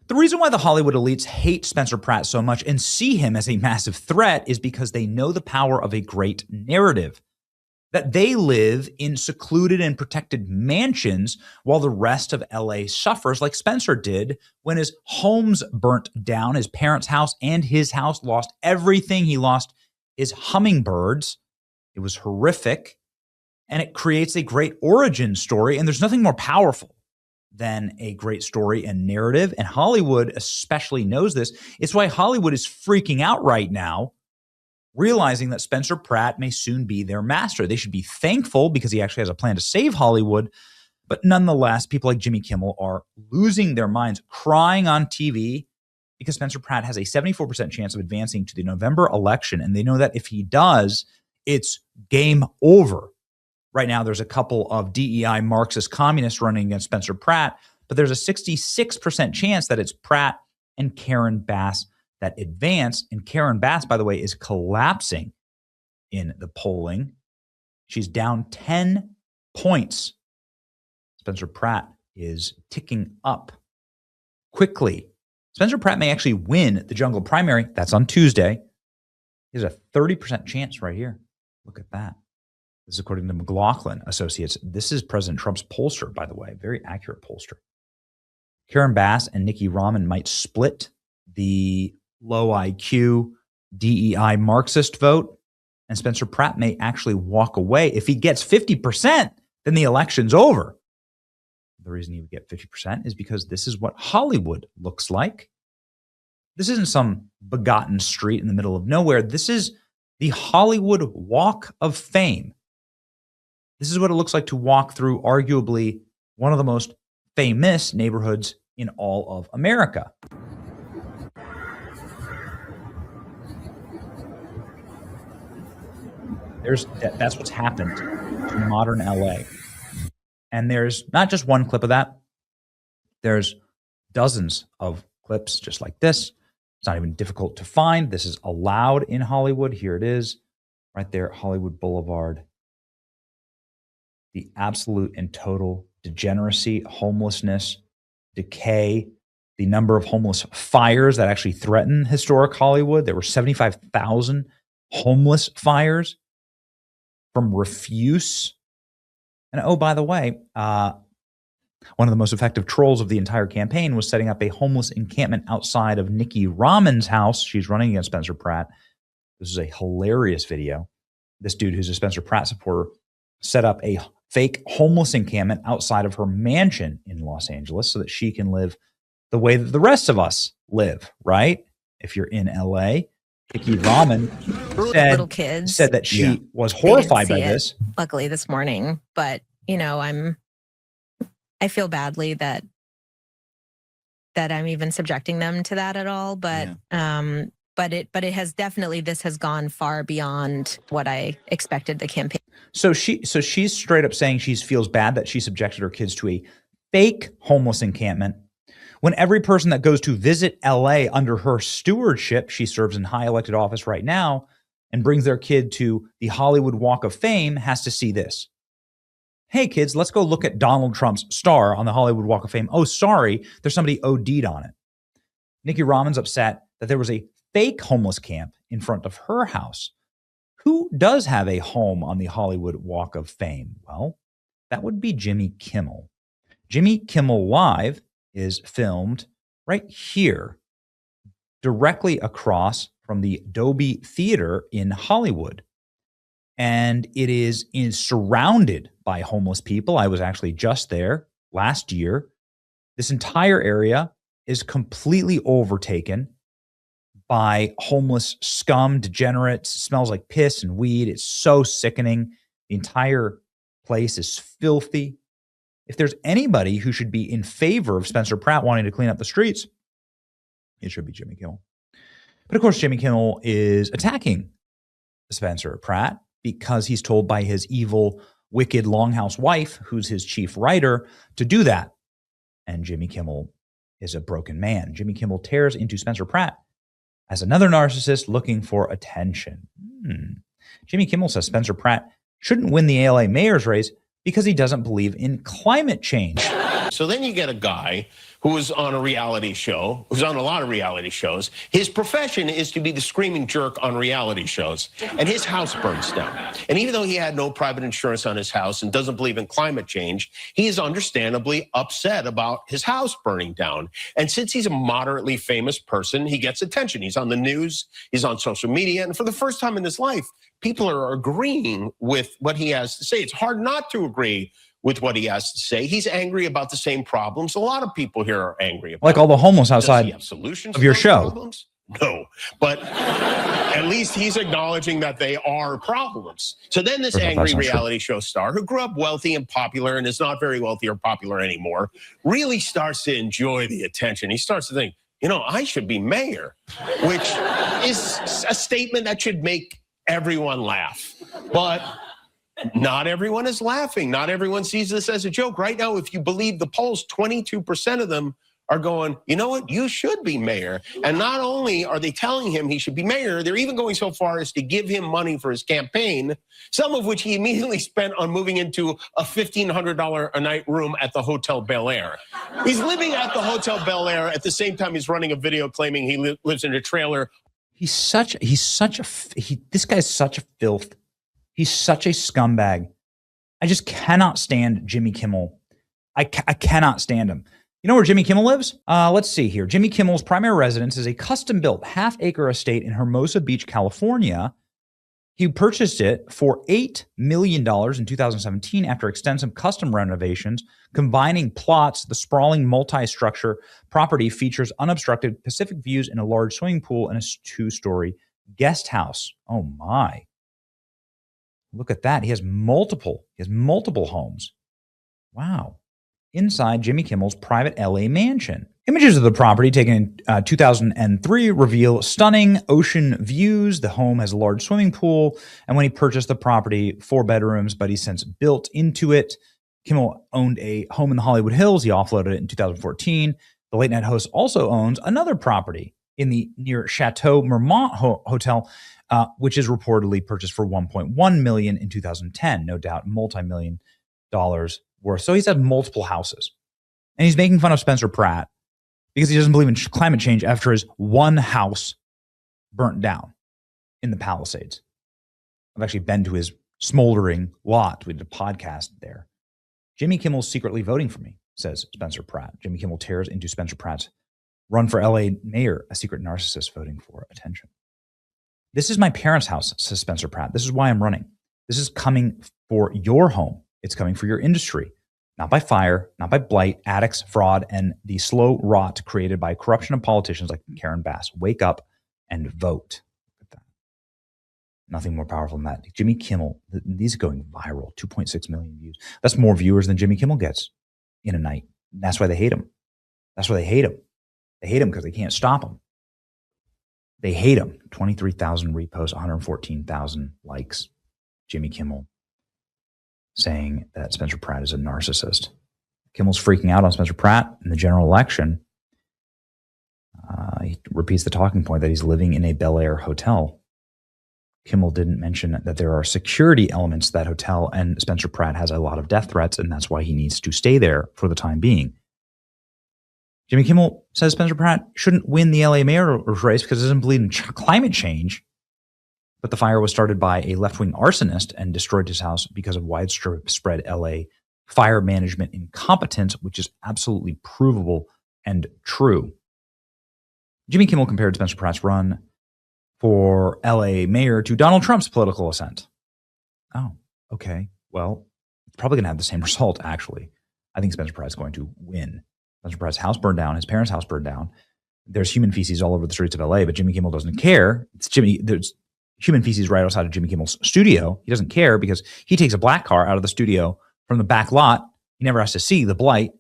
The reason why the Hollywood elites hate Spencer Pratt so much and see him as a massive threat is because they know the power of a great narrative. That they live in secluded and protected mansions while the rest of LA suffers, like Spencer did when his homes burnt down, his parents' house and his house, lost everything. He lost his hummingbirds. It was horrific. And it creates a great origin story. And there's nothing more powerful than a great story and narrative. And Hollywood especially knows this. It's why Hollywood is freaking out right now, realizing that Spencer Pratt may soon be their master. They should be thankful because he actually has a plan to save Hollywood. But nonetheless, people like Jimmy Kimmel are losing their minds, crying on TV because Spencer Pratt has a 74% chance of advancing to the November election. And they know that if he does, it's game over. Right now, there's a couple of DEI Marxist communists running against Spencer Pratt, but there's a 66% chance that it's Pratt and Karen Bass that advance. And Karen Bass, by the way, is collapsing in the polling. She's down 10 points. Spencer Pratt is ticking up quickly. Spencer Pratt may actually win the jungle primary. That's on Tuesday. He has a 30% chance right here. Look at that. This is according to McLaughlin Associates. This is President Trump's pollster, by the way, very accurate pollster. Karen Bass and Nikki Rahman might split the low IQ DEI Marxist vote, and Spencer Pratt may actually walk away. If he gets 50%, then the election's over. The reason he would get 50% is because this is what Hollywood looks like. This isn't some begotten street in the middle of nowhere. This is the Hollywood Walk of Fame. This is what it looks like to walk through arguably one of the most famous neighborhoods in all of America. That's what's happened to modern LA. And there's not just one clip of that. There's dozens of clips just like this. It's not even difficult to find. This is allowed in Hollywood. Here it is, right there, Hollywood Boulevard. The absolute and total degeneracy, homelessness, decay, the number of homeless fires that actually threaten historic Hollywood. There were 75,000 homeless fires from refuse. And oh, by the way, one of the most effective trolls of the entire campaign was setting up a homeless encampment outside of Nikki Rahman's house. She's running against Spencer Pratt. This is a hilarious video. This dude, who's a Spencer Pratt supporter, set up a fake homeless encampment outside of her mansion in Los Angeles so that she can live the way that the rest of us live, right? If you're in LA, Nikki Rahman said that she was horrified by this. Luckily this morning, but you know, I feel badly that I'm even subjecting them to that at all, but it has definitely, this has gone far beyond what I expected the campaign. So she's straight up saying she feels bad that she subjected her kids to a fake homeless encampment when every person that goes to visit LA under her stewardship, she serves in high elected office right now, and brings their kid to the Hollywood Walk of Fame, has to see this. Hey kids, let's go look at Donald Trump's star on the Hollywood Walk of Fame. Oh, sorry, there's somebody OD'd on it. Nikki Rahman's upset that there was a fake homeless camp in front of her house. Who does have a home on the Hollywood Walk of Fame? Well, that would be Jimmy Kimmel. Jimmy Kimmel Live is filmed right here, directly across from the Dolby Theater in Hollywood. And it is surrounded by homeless people. I was actually just there last year. This entire area is completely overtaken by homeless scum, degenerates. It smells like piss and weed. It's so sickening. The entire place is filthy. If there's anybody who should be in favor of Spencer Pratt wanting to clean up the streets, it should be Jimmy Kimmel. But of course, Jimmy Kimmel is attacking Spencer Pratt because he's told by his evil, wicked Longhouse wife, who's his chief writer, to do that. And Jimmy Kimmel is a broken man. Jimmy Kimmel tears into Spencer Pratt as another narcissist looking for attention. Jimmy Kimmel says Spencer Pratt shouldn't win the LA mayor's race because he doesn't believe in climate change. So then you get a guy who was on a reality show, who's on a lot of reality shows. His profession is to be the screaming jerk on reality shows, and his house burns down. And even though he had no private insurance on his house and doesn't believe in climate change, he is understandably upset about his house burning down. And since he's a moderately famous person, he gets attention. He's on the news, he's on social media, and for the first time in his life, people are agreeing with what he has to say. It's hard not to agree with what he has to say. He's angry about the same problems a lot of people here are angry about. Like all the homeless outside Does he have solutions of your to those show. Problems? No, but at least he's acknowledging that they are problems. So then this angry reality show star who grew up wealthy and popular and is not very wealthy or popular anymore really starts to enjoy the attention. He starts to think, you know, I should be mayor, which is a statement that should make everyone laugh. But not everyone is laughing. Not everyone sees this as a joke. Right now, if you believe the polls, 22% of them are going, you know what, you should be mayor. And not only are they telling him he should be mayor, they're even going so far as to give him money for his campaign, some of which he immediately spent on moving into a $1,500 a night room at the Hotel Bel Air. He's living at the Hotel Bel Air at the same time he's running a video claiming he lives in a trailer. This guy's such a filth. He's such a scumbag. I just cannot stand Jimmy Kimmel. I cannot stand him. You know where Jimmy Kimmel lives? Let's see here. Jimmy Kimmel's primary residence is a custom-built half-acre estate in Hermosa Beach, California. He purchased it for $8 million in 2017 after extensive custom renovations. Combining plots, the sprawling multi-structure property features unobstructed Pacific views and a large swimming pool and a 2-story guest house. Oh my. Look at that. He has multiple homes. Wow. Inside Jimmy Kimmel's private LA mansion. Images of the property taken in 2003 reveal stunning ocean views. The home has a large swimming pool. And when he purchased the property, 4 bedrooms, but he's since built into it. Kimmel owned a home in the Hollywood Hills. He offloaded it in 2014. The late night host also owns another property in the near Chateau Marmont Hotel, which is reportedly purchased for $1.1 million in 2010. No doubt, multi-million dollars worth. So he's had multiple houses. And he's making fun of Spencer Pratt because he doesn't believe in climate change after his one house burnt down in the Palisades. I've actually been to his smoldering lot. We did a podcast there. Jimmy Kimmel's secretly voting for me, says Spencer Pratt. Jimmy Kimmel tears into Spencer Pratt's run for LA mayor, a secret narcissist voting for attention. This is my parents' house, says Spencer Pratt. This is why I'm running. This is coming for your home. It's coming for your industry. Not by fire, not by blight, addicts, fraud, and the slow rot created by corruption of politicians like Karen Bass. Wake up and vote. Look at that. Nothing more powerful than that. Jimmy Kimmel, these are going viral, 2.6 million views. That's more viewers than Jimmy Kimmel gets in a night. And that's why they hate him. That's why they hate him. They hate him because they can't stop him. They hate him. 23,000 reposts, 114,000 likes. Jimmy Kimmel saying that Spencer Pratt is a narcissist. Kimmel's freaking out on Spencer Pratt in the general election. He repeats the talking point that he's living in a Bel Air hotel. Kimmel didn't mention that there are security elements to that hotel, and Spencer Pratt has a lot of death threats, and that's why he needs to stay there for the time being. Jimmy Kimmel says Spencer Pratt shouldn't win the LA mayor race because he doesn't believe in climate change. But the fire was started by a left-wing arsonist and destroyed his house because of widespread LA fire management incompetence, which is absolutely provable and true. Jimmy Kimmel compared Spencer Pratt's run for LA mayor to Donald Trump's political ascent. Oh, okay. Well, it's probably going to have the same result, actually. I think Spencer Pratt's going to win. Spencer Pratt's house burned down. His parents' house burned down. There's human feces all over the streets of LA, but Jimmy Kimmel doesn't care. There's human feces right outside of Jimmy Kimmel's studio. He doesn't care because he takes a black car out of the studio from the back lot. He never has to see the blight.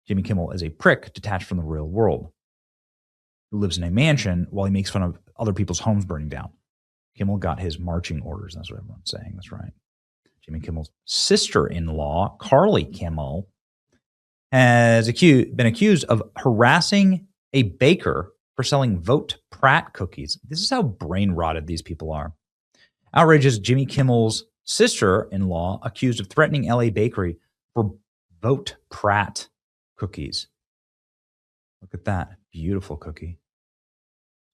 Jimmy Kimmel is a prick detached from the real world who lives in a mansion while he makes fun of other people's homes burning down. Kimmel got his marching orders. That's what everyone's saying. That's right. Jimmy Kimmel's sister-in-law, Carly Kimmel, has been accused of harassing a baker for selling Vote Pratt cookies. This is how brain rotted these people are. Outrages Jimmy Kimmel's sister-in-law accused of threatening LA bakery for Vote Pratt cookies. Look at that. Beautiful cookie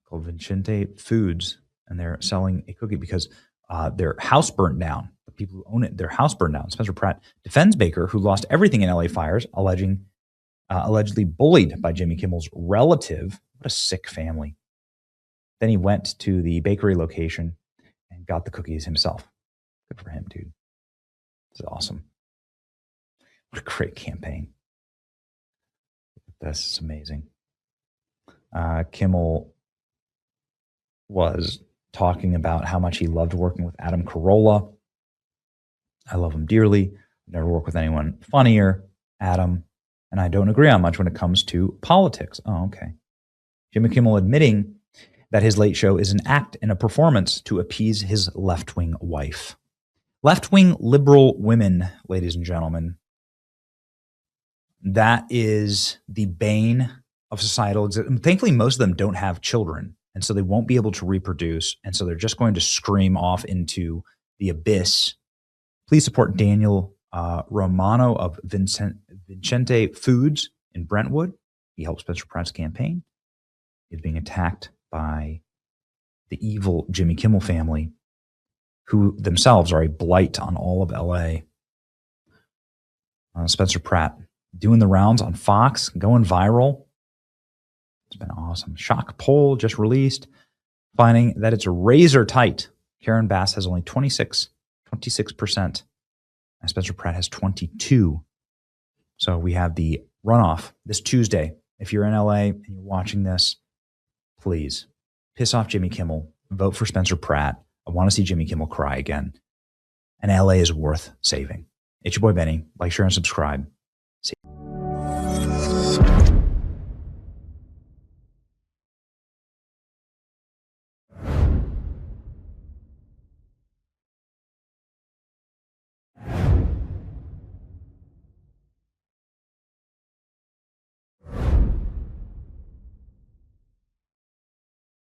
called Vincente Foods. And they're selling a cookie because their house burned down. The people who own it, their house burned down. Spencer Pratt defends Baker, who lost everything in LA fires, allegedly bullied by Jimmy Kimmel's relative. What a sick family. Then he went to the bakery location and got the cookies himself. Good for him, dude. This is awesome. What a great campaign. This is amazing. Kimmel was talking about how much he loved working with Adam Carolla. I love him dearly. Never worked with anyone funnier, Adam. And I don't agree on much when it comes to politics. Oh, okay. Jimmy Kimmel admitting that his late show is an act and a performance to appease his left-wing wife. Left-wing liberal women, ladies and gentlemen. That is the bane of societal existence. Thankfully, most of them don't have children, and so they won't be able to reproduce, and so they're just going to scream off into the abyss. Please support Daniel Romano of Vincente Foods in Brentwood. He helped Spencer Pratt's campaign. He's being attacked by the evil Jimmy Kimmel family, who themselves are a blight on all of LA. Spencer Pratt doing the rounds on Fox, going viral. It's been awesome. Shock poll just released, finding that it's razor tight. Karen Bass has only 26%, and Spencer Pratt has 22%. So we have the runoff this Tuesday. If you're in LA and you're watching this, please piss off Jimmy Kimmel, vote for Spencer Pratt. I want to see Jimmy Kimmel cry again. And LA is worth saving. It's your boy Benny. Like, share, and subscribe.